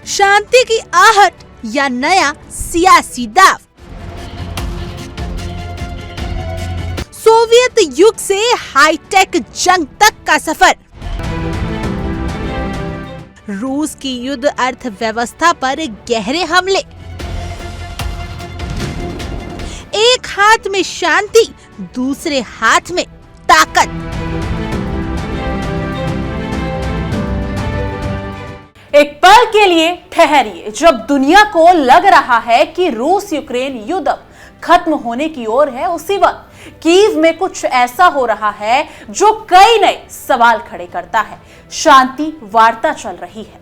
शांति की आहट या नया सियासी दाव। सोवियत युग से हाईटेक जंग तक का सफर। रूस की युद्ध अर्थव्यवस्था पर गहरे हमले। एक हाथ में शांति, दूसरे हाथ में ताकत। एक पल के लिए ठहरिए। जब दुनिया को लग रहा है कि रूस यूक्रेन युद्ध अब खत्म होने की ओर है, उसी वक्त कीव में कुछ ऐसा हो रहा है जो कई नए सवाल खड़े करता है। शांति वार्ता चल रही है,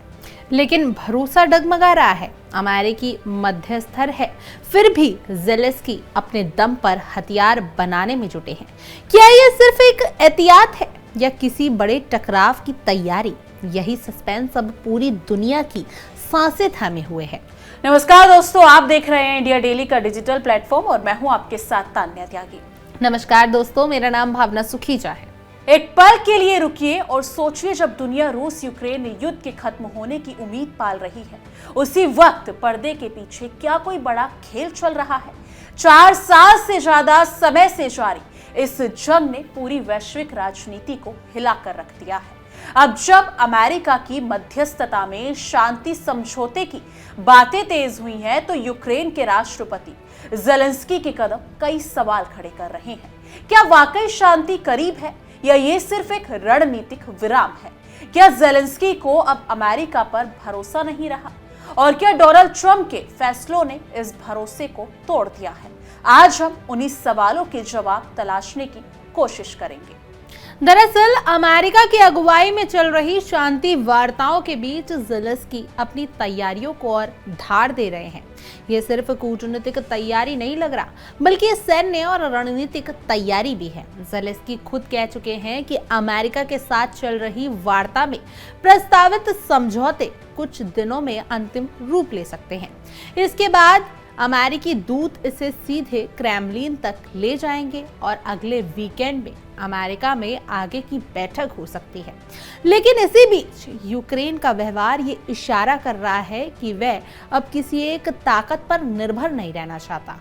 लेकिन भरोसा डगमगा रहा है। अमेरिकी मध्यस्थर है, फिर भी ज़ेलेंस्की अपने दम पर हथियार बनाने में जुटे हैं। क्या यह सिर्फ एक एहतियात है या किसी बड़े टकराव की तैयारी? यही सस्पेंस अब पूरी दुनिया की सांसें थामे हुए है। नमस्कार दोस्तों, आप देख रहे हैं इंडिया डेली का डिजिटल प्लेटफॉर्म और मैं हूं आपके साथ तान्या त्यागी। नमस्कार दोस्तों, मेरा नाम भावना सुखीजा है। एक पल के लिए रुकिए और सोचिए, जब दुनिया रूस यूक्रेन युद्ध के खत्म होने की उम्मीद पाल रही है, उसी वक्त पर्दे के पीछे क्या कोई बड़ा खेल चल रहा है? 4 साल से ज्यादा समय से जारी इस जंग ने पूरी वैश्विक राजनीति को हिलाकर रख दिया है। अब जब अमेरिका की मध्यस्थता में शांति समझौते की बातें तेज हुई हैं, तो यूक्रेन के राष्ट्रपति ज़ेलेंस्की के कदम कई सवाल खड़े कर रहे हैं। क्या वाकई शांति करीब है या ये सिर्फ एक रणनीतिक विराम है? क्या ज़ेलेंस्की को अब अमेरिका पर भरोसा नहीं रहा? और क्या डोनाल्ड ट्रंप के फैसलों ने इस भरोसे को तोड़ दिया है? आज हम उन्हीं सवालों के जवाब तलाशने की कोशिश करेंगे। दरअसल अमेरिका की अगुवाई में चल रही शांति वार्ताओं के बीच ज़ेलेंस्की अपनी तैयारियों को और धार दे रहे हैं। ये सिर्फ कूटनीतिक तैयारी नहीं लग रहा, बल्कि सैन्य और रणनीतिक तैयारी भी है। ज़ेलेंस्की खुद कह चुके हैं कि अमेरिका के साथ चल रही वार्ता में प्रस्तावित समझौते कुछ दिनों में अंतिम रूप ले सकते हैं। इसके बाद अमेरिकी दूत इसे सीधे क्रेमलिन तक ले जाएंगे और अगले वीकेंड में अमेरिका में आगे की बैठक हो सकती है। लेकिन इसी बीच यूक्रेन का व्यवहार ये इशारा कर रहा है कि वह अब किसी एक ताकत पर निर्भर नहीं रहना चाहता।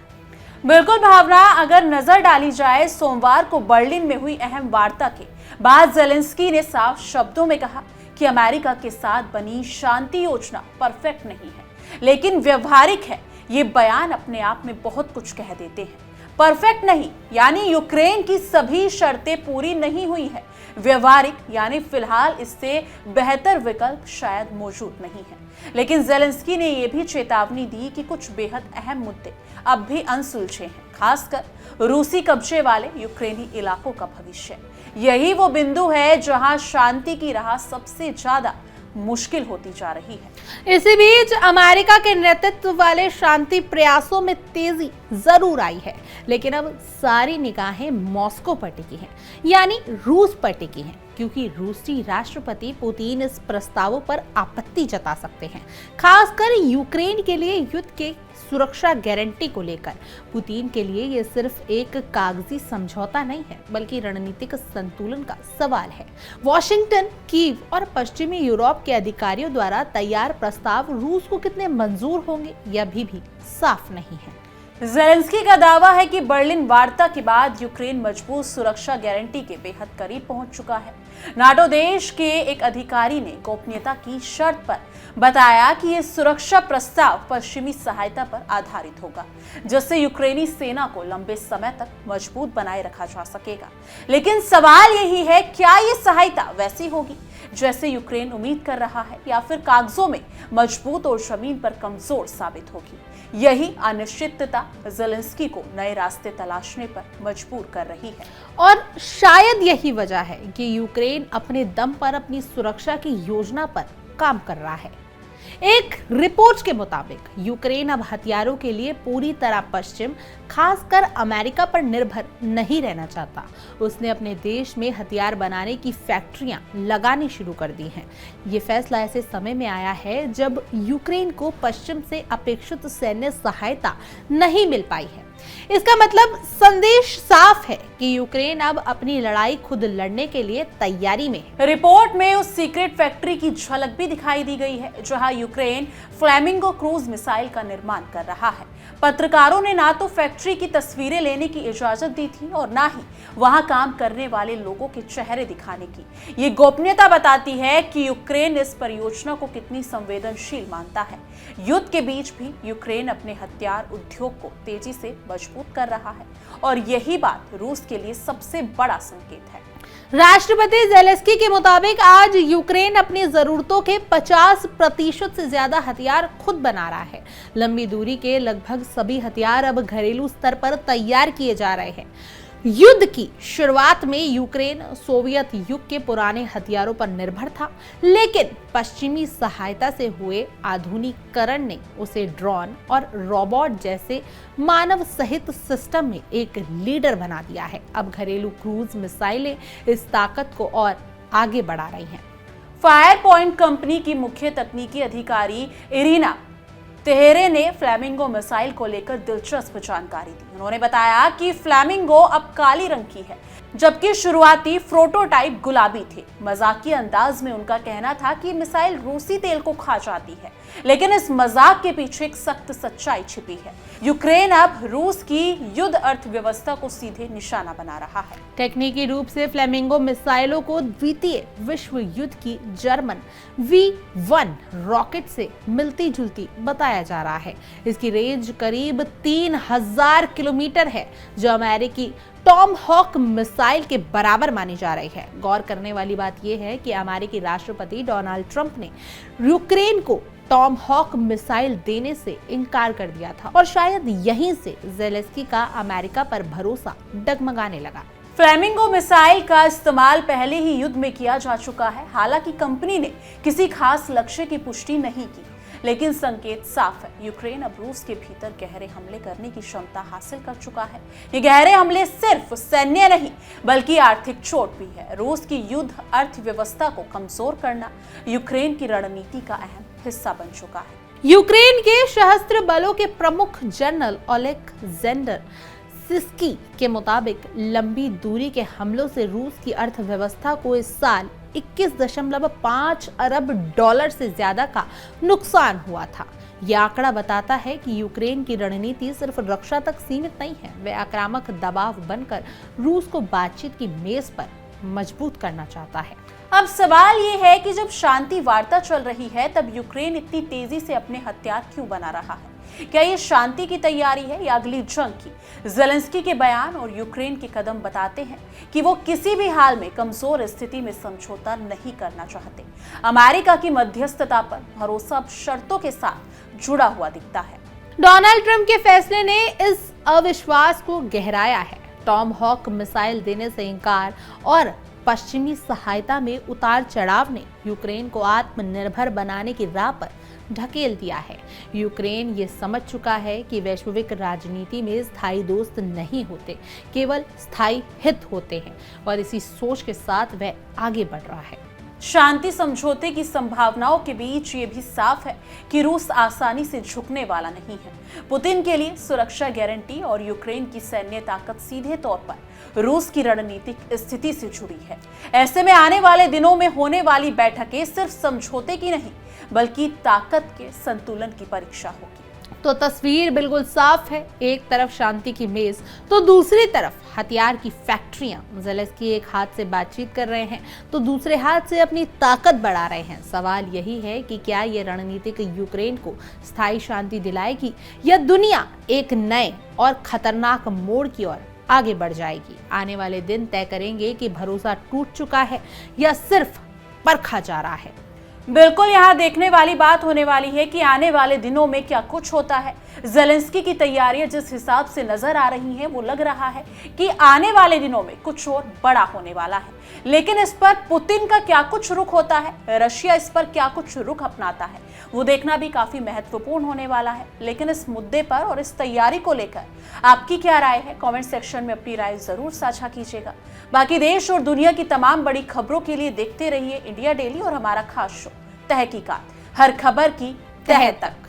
बिल्कुल भावना, अगर नजर डाली जाए सोमवार को बर्लिन में हुई अहम वार्ता के बाद ज़ेलेंस्की ने साफ शब्दों में कहा कि अमेरिका के साथ बनी शांति योजना परफेक्ट नहीं है, लेकिन व्यवहारिक है। ये बयान अपने आप में बहुत कुछ कह देते हैं। परफेक्ट नहीं यानी यूक्रेन की सभी शर्तें पूरी नहीं हुई है। व्यवहारिक यानी फिलहाल इससे बेहतर विकल्प शायद मौजूद नहीं है। लेकिन ज़ेलेंस्की ने यह भी चेतावनी दी कि कुछ बेहद अहम मुद्दे अब भी अनसुलझे हैं, खासकर रूसी कब्जे वाले यूक्रेनी इलाकों का भविष्य। यही वो बिंदु है जहां शांति की राह सबसे ज्यादा मुश्किल होती जा रही है। इसी बीच अमेरिका के नेतृत्व वाले शांति प्रयासों में तेजी जरूर आई है, लेकिन अब सारी निगाहें मॉस्को पर टिकी हैं, यानी रूस पर टिकी हैं, क्योंकि रूसी राष्ट्रपति पुतिन इस प्रस्तावों पर आपत्ति जता सकते हैं, खासकर यूक्रेन के लिए युद्ध के सुरक्षा गारंटी को लेकर। पुतिन के लिए ये सिर्फ एक कागजी समझौता नहीं है, बल्कि रणनीतिक संतुलन का सवाल है। वॉशिंगटन, कीव और पश्चिमी यूरोप के अधिकारियों द्वारा तैयार प्रस्ताव रूस को कितने मंजूर होंगे, यह अभी भी साफ नहीं है। ज़ेलेंस्की का दावा है कि बर्लिन वार्ता के बाद यूक्रेन मजबूत सुरक्षा गारंटी के बेहद करीब पहुंच चुका है। नाटो देश के एक अधिकारी ने गोपनीयता की शर्त पर बताया कि यह सुरक्षा प्रस्ताव पश्चिमी सहायता पर आधारित होगा, जिससे यूक्रेनी सेना को लंबे समय तक मजबूत बनाए रखा जा सकेगा। लेकिन सवाल यही है, क्या यह सहायता वैसी होगी जैसे यूक्रेन उम्मीद कर रहा है, या फिर कागजों में मजबूत और जमीन पर कमजोर साबित होगी? यही अनिश्चितता ज़ेलेंस्की को नए रास्ते तलाशने पर मजबूर कर रही है। और शायद यही वजह है कि यूक्रेन अपने दम पर अपनी सुरक्षा की योजना पर काम कर रहा है। एक रिपोर्ट के मुताबिक यूक्रेन अब हथियारों के लिए पूरी तरह पश्चिम, खासकर अमेरिका पर निर्भर नहीं रहना चाहता। उसने अपने देश में हथियार बनाने की फैक्ट्रियां लगानी शुरू कर दी हैं। ये फैसला ऐसे समय में आया है जब यूक्रेन को पश्चिम से अपेक्षित सैन्य सहायता नहीं मिल पाई है। इसका मतलब संदेश साफ है कि यूक्रेन अब अपनी लड़ाई खुद लड़ने के लिए तैयारी में है। रिपोर्ट में उस सीक्रेट फैक्ट्री की झलक भी दिखाई दी गई है जहां यूक्रेन फ्लैमिंगो क्रूज मिसाइल का निर्माण कर रहा है। पत्रकारों ने ना तो फैक्ट्री की तस्वीरें लेने की इजाजत दी थी और ना ही वहां काम करने वाले लोगों के चेहरे दिखाने की। ये गोपनीयता बताती है कि यूक्रेन इस परियोजना को कितनी संवेदनशील मानता है। युद्ध के बीच भी यूक्रेन अपने हथियार उद्योग को तेजी से मजबूत कर रहा है और यही बात रूस के लिए सबसे बड़ा संकेत है। राष्ट्रपति ज़ेलेंस्की के मुताबिक आज यूक्रेन अपनी जरूरतों के 50% से ज्यादा हथियार खुद बना रहा है। लंबी दूरी के लगभग सभी हथियार अब घरेलू स्तर पर तैयार किए जा रहे हैं। युद्ध की शुरुआत में यूक्रेन सोवियत युग के पुराने हथियारों पर निर्भर था, लेकिन पश्चिमी सहायता से हुए आधुनिकीकरण ने उसे ड्रोन और रोबोट जैसे मानव सहित सिस्टम में एक लीडर बना दिया है। अब घरेलू क्रूज मिसाइलें इस ताकत को और आगे बढ़ा रही हैं। फायर पॉइंट कंपनी की मुख्य तकनीकी अधिकारी इरिना तेहरे ने फ्लैमिंगो मिसाइल को लेकर दिलचस्प जानकारी दी। उन्होंने बताया कि फ्लैमिंगो अब काली रंग की है, जबकि शुरुआती प्रोटोटाइप गुलाबी थे। मजाकिया अंदाज में उनका कहना था कि मिसाइल रूसी तेल को खा जाती है, लेकिन इस मजाक के पीछे एक सख्त सच्चाई छिपी है। यूक्रेन अब रूस की युद्ध अर्थव्यवस्था को सीधे निशाना बना रहा है। तकनीकी रूप से फ्लेमिंगो मिसाइलों को द्वितीय विश्व युद्ध की जर्मन V1 रॉकेट से मिलती जुलती बताया जा रहा है। इसकी रेंज करीब 3000 किलोमीटर है, जो अमेरिकी टॉम हॉक मिसाइल के बराबर मानी जा रही है। गौर करने वाली बात यह है कि अमेरिकी राष्ट्रपति डोनाल्ड ट्रंप ने यूक्रेन को टॉम हॉक मिसाइल देने से इनकार कर दिया था और शायद यहीं से ज़ेलेंस्की का अमेरिका पर भरोसा डगमगाने लगा। फ्लैमिंगो मिसाइल का इस्तेमाल पहले ही युद्ध में किया जा चुका है। हालांकि कंपनी ने किसी खास लक्ष्य की पुष्टि नहीं की, लेकिन संकेत साफ है। यूक्रेन अब रूस के भीतर गहरे हमले करने की क्षमता हासिल कर चुका है। ये गहरे हमले सिर्फ सैन्य नहीं बल्कि आर्थिक चोट भी है। रूस की युद्ध अर्थव्यवस्था को कमजोर करना यूक्रेन की रणनीति का अहम हिस्सा बन चुका है। यूक्रेन के सशस्त्र बलों के प्रमुख जनरल ओलेक्जेंडर सिस्की के मुताबिक लंबी दूरी के हमलों से रूस की अर्थव्यवस्था को इस साल 21.5 अरब डॉलर से ज्यादा का नुकसान हुआ था। यह आंकड़ा बताता है कि यूक्रेन की रणनीति सिर्फ रक्षा तक सीमित नहीं है, वह आक्रामक दबाव बनकर रूस को बातचीत की मेज पर मजबूत करना चाहता है। अब सवाल ये है कि जब शांति वार्ता चल रही है तब यूक्रेन इतनी तेजी से अपने हथियार क्यों बना रहा है? क्या ये शांति की तैयारी है या अगली जंग की? ज़ेलेंस्की के बयान और यूक्रेन के कदम बताते हैं कि वो किसी भी हाल में कमजोर स्थिति में समझौता नहीं करना चाहते। अमेरिका की मध्यस्थता पर भरोसा अब शर्तों के साथ जुड़ा हुआ दिखता है। डोनाल्ड ट्रंप के फैसले ने इस अविश्वास को गहराया है। टॉम हॉक मिसाइल देने से इनकार और पश्चिमी सहायता में उतार चढ़ाव ने यूक्रेन को आत्मनिर्भर बनाने की राह पर ढकेल दिया है। यूक्रेन ये समझ चुका है कि वैश्विक राजनीति में स्थायी दोस्त नहीं होते, केवल स्थायी हित होते हैं, और इसी सोच के साथ वह आगे बढ़ रहा है। शांति समझौते की संभावनाओं के बीच ये भी साफ है कि रूस आसानी से झुकने वाला नहीं है। पुतिन के लिए सुरक्षा गारंटी और यूक्रेन की सैन्य ताकत सीधे तौर पर रूस की रणनीतिक स्थिति से जुड़ी है। ऐसे में आने वाले दिनों में होने वाली बैठकें सिर्फ समझौते की नहीं बल्कि ताकत के संतुलन की परीक्षा होगी। तो तस्वीर बिल्कुल साफ है, एक तरफ शांति की मेज तो दूसरी तरफ हथियार की फैक्ट्रियां। ज़ेलेंस्की एक हाथ से बातचीत कर रहे हैं तो दूसरे हाथ से अपनी ताकत बढ़ा रहे हैं। सवाल यही है कि क्या ये रणनीतिक यूक्रेन को स्थायी शांति दिलाएगी या दुनिया एक नए और खतरनाक मोड़ की ओर आगे बढ़ जाएगी? आने वाले दिन तय करेंगे कि भरोसा टूट चुका है या सिर्फ परखा जा रहा है। बिल्कुल, यहाँ देखने वाली बात होने वाली है कि आने वाले दिनों में क्या कुछ होता है। ज़ेलेंस्की की तैयारियां जिस हिसाब से नजर आ रही हैं, वो लग रहा है कि आने वाले दिनों में कुछ और बड़ा होने वाला है। लेकिन इस पर पुतिन का क्या कुछ रुख होता है, रशिया इस पर क्या कुछ रुख अपनाता है, वो देखना भी काफी महत्वपूर्ण होने वाला है। लेकिन इस मुद्दे पर और इस तैयारी को लेकर आपकी क्या राय है? कमेंट सेक्शन में अपनी राय जरूर साझा कीजिएगा। बाकी देश और दुनिया की तमाम बड़ी खबरों के लिए देखते रहिए इंडिया डेली और हमारा खास शो तहकीकात, हर खबर की तह तक।